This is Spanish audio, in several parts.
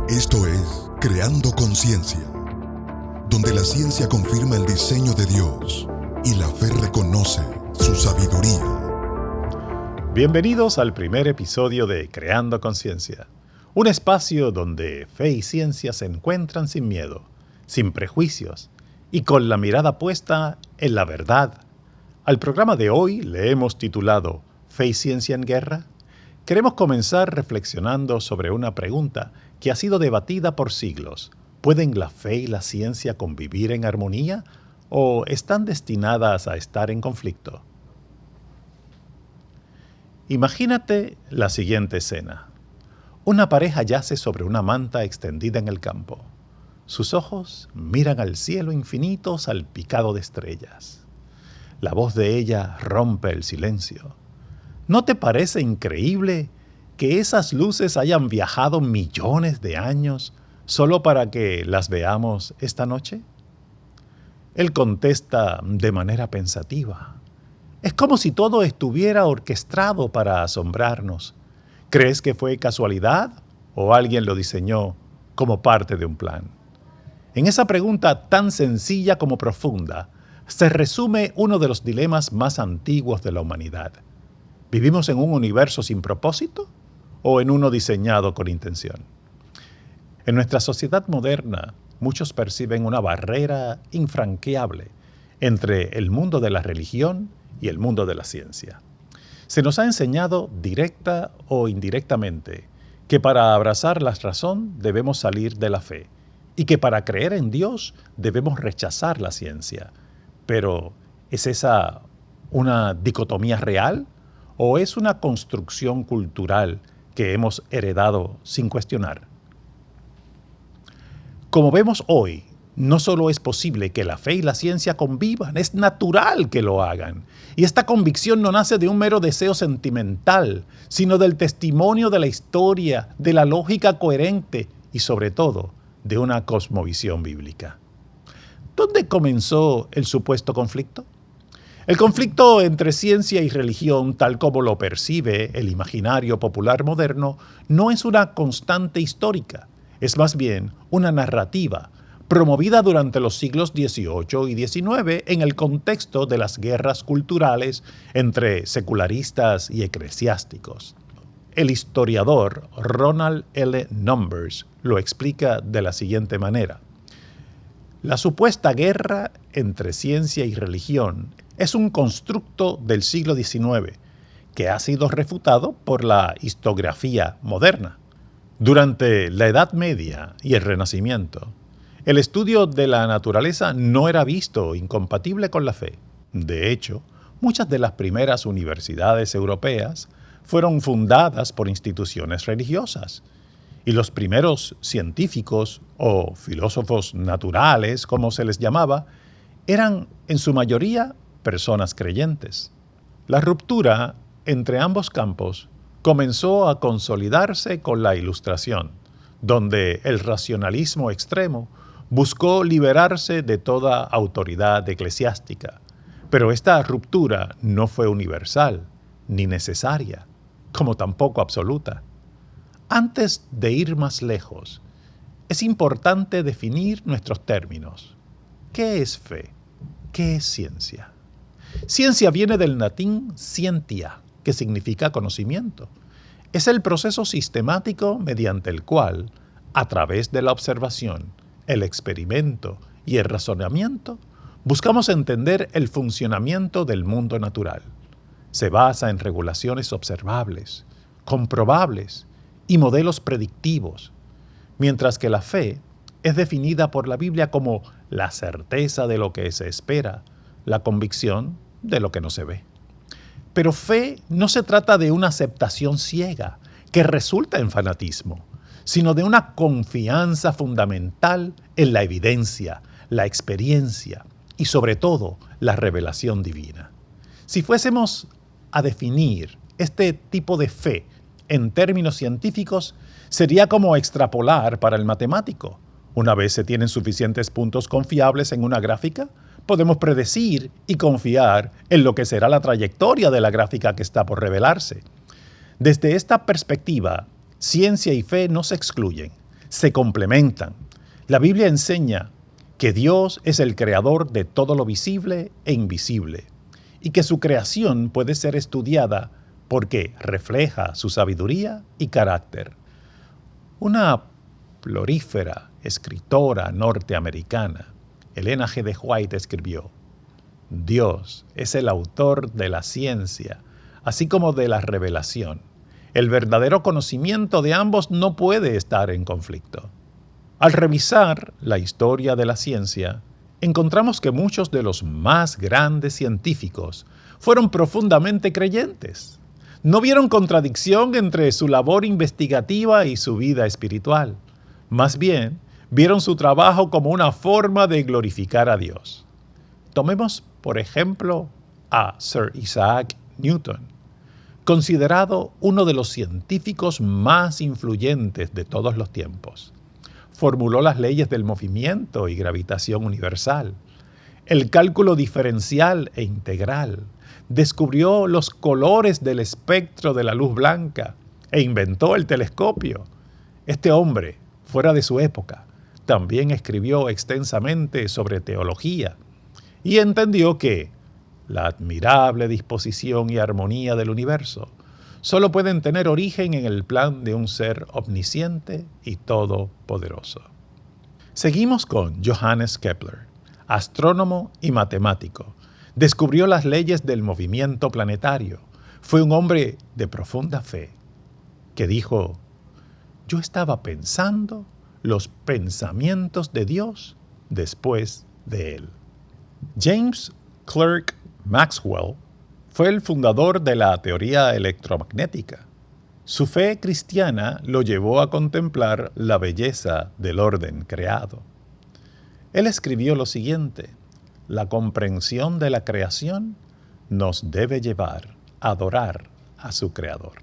Esto es Creando Conciencia, donde la ciencia confirma el diseño de Dios y la fe reconoce su sabiduría. Bienvenidos al primer episodio de Creando Conciencia, un espacio donde fe y ciencia se encuentran sin miedo, sin prejuicios y con la mirada puesta en la verdad. Al programa de hoy le hemos titulado ¿Fe y ciencia en guerra? Queremos comenzar reflexionando sobre una pregunta que ha sido debatida por siglos. ¿Pueden la fe y la ciencia convivir en armonía o están destinadas a estar en conflicto? Imagínate la siguiente escena. Una pareja yace sobre una manta extendida en el campo. Sus ojos miran al cielo infinito salpicado de estrellas. La voz de ella rompe el silencio. ¿No te parece increíble que esas luces hayan viajado millones de años solo para que las veamos esta noche? Él contesta de manera pensativa. Es como si todo estuviera orquestado para asombrarnos. ¿Crees que fue casualidad o alguien lo diseñó como parte de un plan? En esa pregunta tan sencilla como profunda se resume uno de los dilemas más antiguos de la humanidad. ¿Vivimos en un universo sin propósito o en uno diseñado con intención? En nuestra sociedad moderna, muchos perciben una barrera infranqueable entre el mundo de la religión y el mundo de la ciencia. Se nos ha enseñado directa o indirectamente que para abrazar la razón debemos salir de la fe y que para creer en Dios debemos rechazar la ciencia. Pero, ¿es esa una dicotomía real? ¿O es una construcción cultural que hemos heredado sin cuestionar? Como vemos hoy, no solo es posible que la fe y la ciencia convivan, es natural que lo hagan. Y esta convicción no nace de un mero deseo sentimental, sino del testimonio de la historia, de la lógica coherente y sobre todo de una cosmovisión bíblica. ¿Dónde comenzó el supuesto conflicto? El conflicto entre ciencia y religión, tal como lo percibe el imaginario popular moderno, no es una constante histórica, es más bien una narrativa promovida durante los siglos XVIII y XIX en el contexto de las guerras culturales entre secularistas y eclesiásticos. El historiador Ronald L. Numbers lo explica de la siguiente manera. La supuesta guerra entre ciencia y religión es un constructo del siglo XIX que ha sido refutado por la historiografía moderna. Durante la Edad Media y el Renacimiento, el estudio de la naturaleza no era visto incompatible con la fe. De hecho, muchas de las primeras universidades europeas fueron fundadas por instituciones religiosas, y los primeros científicos o filósofos naturales, como se les llamaba, eran en su mayoría personas creyentes. La ruptura entre ambos campos comenzó a consolidarse con la Ilustración, donde el racionalismo extremo buscó liberarse de toda autoridad eclesiástica. Pero esta ruptura no fue universal, ni necesaria, como tampoco absoluta. Antes de ir más lejos, es importante definir nuestros términos. ¿Qué es fe? ¿Qué es ciencia? Ciencia viene del latín scientia, que significa conocimiento. Es el proceso sistemático mediante el cual, a través de la observación, el experimento y el razonamiento, buscamos entender el funcionamiento del mundo natural. Se basa en regulaciones observables, comprobables y modelos predictivos, mientras que la fe es definida por la Biblia como la certeza de lo que se espera, la convicción de lo que no se ve. Pero fe no se trata de una aceptación ciega que resulta en fanatismo, sino de una confianza fundamental en la evidencia, la experiencia y sobre todo la revelación divina. Si fuésemos a definir este tipo de fe en términos científicos, sería como extrapolar para el matemático. Una vez se tienen suficientes puntos confiables en una gráfica, podemos predecir y confiar en lo que será la trayectoria de la gráfica que está por revelarse. Desde esta perspectiva, ciencia y fe no se excluyen, se complementan. La Biblia enseña que Dios es el creador de todo lo visible e invisible y que su creación puede ser estudiada porque refleja su sabiduría y carácter. Una prolífera escritora norteamericana, Elena G. de White, escribió: Dios es el autor de la ciencia, así como de la revelación. El verdadero conocimiento de ambos no puede estar en conflicto. Al revisar la historia de la ciencia, encontramos que muchos de los más grandes científicos fueron profundamente creyentes. No vieron contradicción entre su labor investigativa y su vida espiritual. Más bien, vieron su trabajo como una forma de glorificar a Dios. Tomemos, por ejemplo, a Sir Isaac Newton, considerado uno de los científicos más influyentes de todos los tiempos. Formuló las leyes del movimiento y gravitación universal, el cálculo diferencial e integral, descubrió los colores del espectro de la luz blanca e inventó el telescopio. Este hombre, fuera de su época, también escribió extensamente sobre teología y entendió que la admirable disposición y armonía del universo solo pueden tener origen en el plan de un ser omnisciente y todopoderoso. Seguimos con Johannes Kepler, astrónomo y matemático. Descubrió las leyes del movimiento planetario. Fue un hombre de profunda fe que dijo: yo estaba pensando los pensamientos de Dios después de él. James Clerk Maxwell fue el fundador de la teoría electromagnética. Su fe cristiana lo llevó a contemplar la belleza del orden creado. Él escribió lo siguiente: la comprensión de la creación nos debe llevar a adorar a su creador.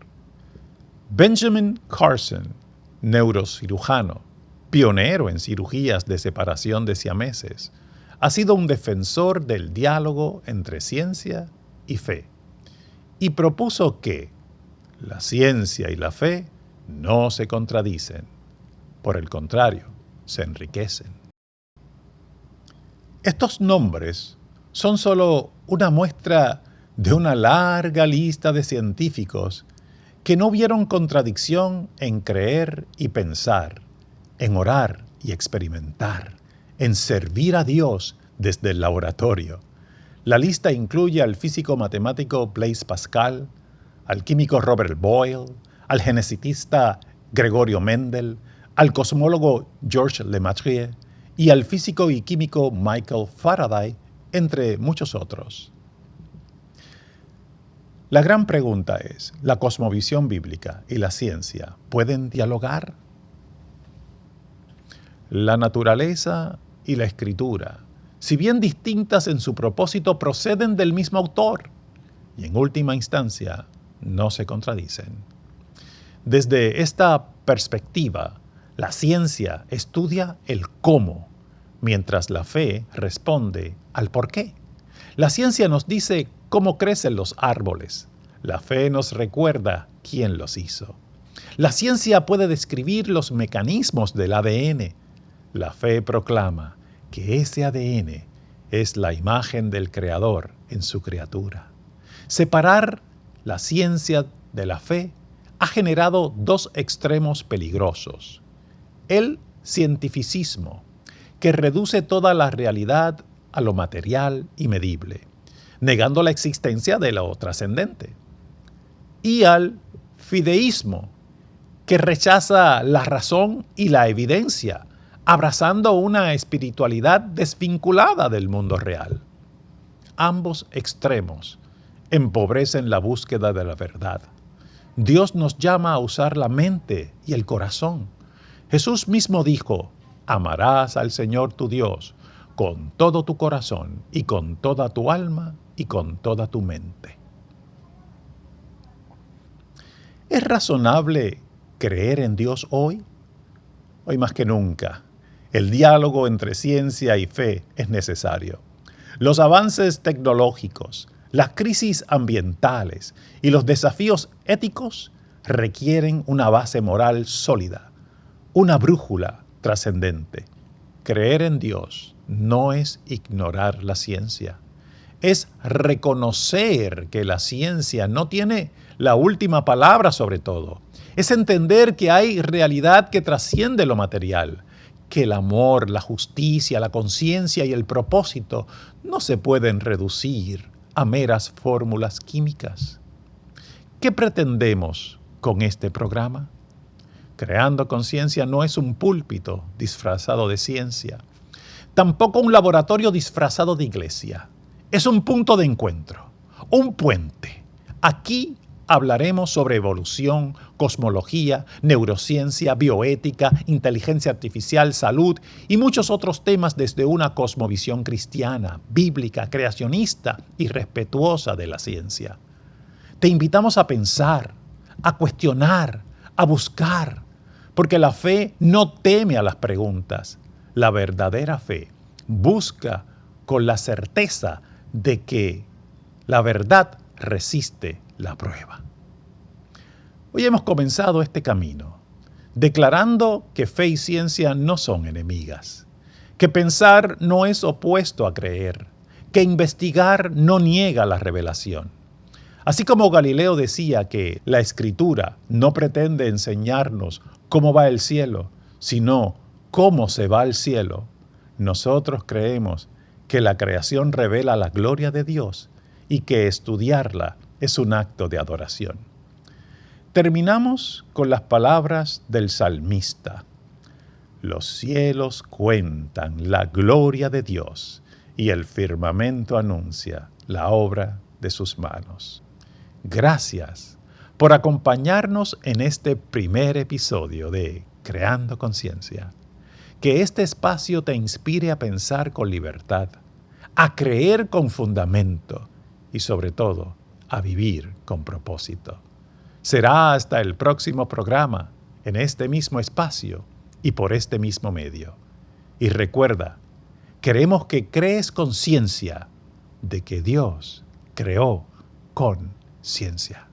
Benjamin Carson, neurocirujano, pionero en cirugías de separación de siameses, ha sido un defensor del diálogo entre ciencia y fe, y propuso que la ciencia y la fe no se contradicen, por el contrario, se enriquecen. Estos nombres son solo una muestra de una larga lista de científicos que no vieron contradicción en creer y pensar, en orar y experimentar, en servir a Dios desde el laboratorio. La lista incluye al físico matemático Blaise Pascal, al químico Robert Boyle, al geneticista Gregorio Mendel, al cosmólogo Georges Lemaître y al físico y químico Michael Faraday, entre muchos otros. La gran pregunta es: ¿la cosmovisión bíblica y la ciencia pueden dialogar? La naturaleza y la escritura, si bien distintas en su propósito, proceden del mismo autor y en última instancia no se contradicen. Desde esta perspectiva, la ciencia estudia el cómo, mientras la fe responde al por qué. La ciencia nos dice cómo crecen los árboles. La fe nos recuerda quién los hizo. La ciencia puede describir los mecanismos del ADN. La fe proclama que ese ADN es la imagen del Creador en su criatura. Separar la ciencia de la fe ha generado dos extremos peligrosos. El cientificismo, que reduce toda la realidad a lo material y medible, negando la existencia de lo trascendente. Y al fideísmo, que rechaza la razón y la evidencia, abrazando una espiritualidad desvinculada del mundo real. Ambos extremos empobrecen la búsqueda de la verdad. Dios nos llama a usar la mente y el corazón. Jesús mismo dijo: amarás al Señor tu Dios con todo tu corazón y con toda tu alma y con toda tu mente. ¿Es razonable creer en Dios hoy? Hoy más que nunca, el diálogo entre ciencia y fe es necesario. Los avances tecnológicos, las crisis ambientales y los desafíos éticos requieren una base moral sólida, una brújula trascendente. Creer en Dios no es ignorar la ciencia, es reconocer que la ciencia no tiene la última palabra sobre todo. Es entender que hay realidad que trasciende lo material, que el amor, la justicia, la conciencia y el propósito no se pueden reducir a meras fórmulas químicas. ¿Qué pretendemos con este programa? Creando Conciencia no es un púlpito disfrazado de ciencia, tampoco un laboratorio disfrazado de iglesia. Es un punto de encuentro, un puente. Aquí hablaremos sobre evolución, cosmología, neurociencia, bioética, inteligencia artificial, salud y muchos otros temas desde una cosmovisión cristiana, bíblica, creacionista y respetuosa de la ciencia. Te invitamos a pensar, a cuestionar, a buscar, porque la fe no teme a las preguntas. La verdadera fe busca con la certeza de que la verdad resiste la prueba. Hoy hemos comenzado este camino, declarando que fe y ciencia no son enemigas, que pensar no es opuesto a creer, que investigar no niega la revelación. Así como Galileo decía que la Escritura no pretende enseñarnos cómo va el cielo, sino cómo se va al cielo, nosotros creemos que la creación revela la gloria de Dios y que estudiarla es un acto de adoración. Terminamos con las palabras del salmista. Los cielos cuentan la gloria de Dios y el firmamento anuncia la obra de sus manos. Gracias por acompañarnos en este primer episodio de Creando Conciencia. Que este espacio te inspire a pensar con libertad, a creer con fundamento y sobre todo a vivir con propósito. Será hasta el próximo programa, en este mismo espacio y por este mismo medio. Y recuerda, queremos que crees conciencia de que Dios creó con ciencia.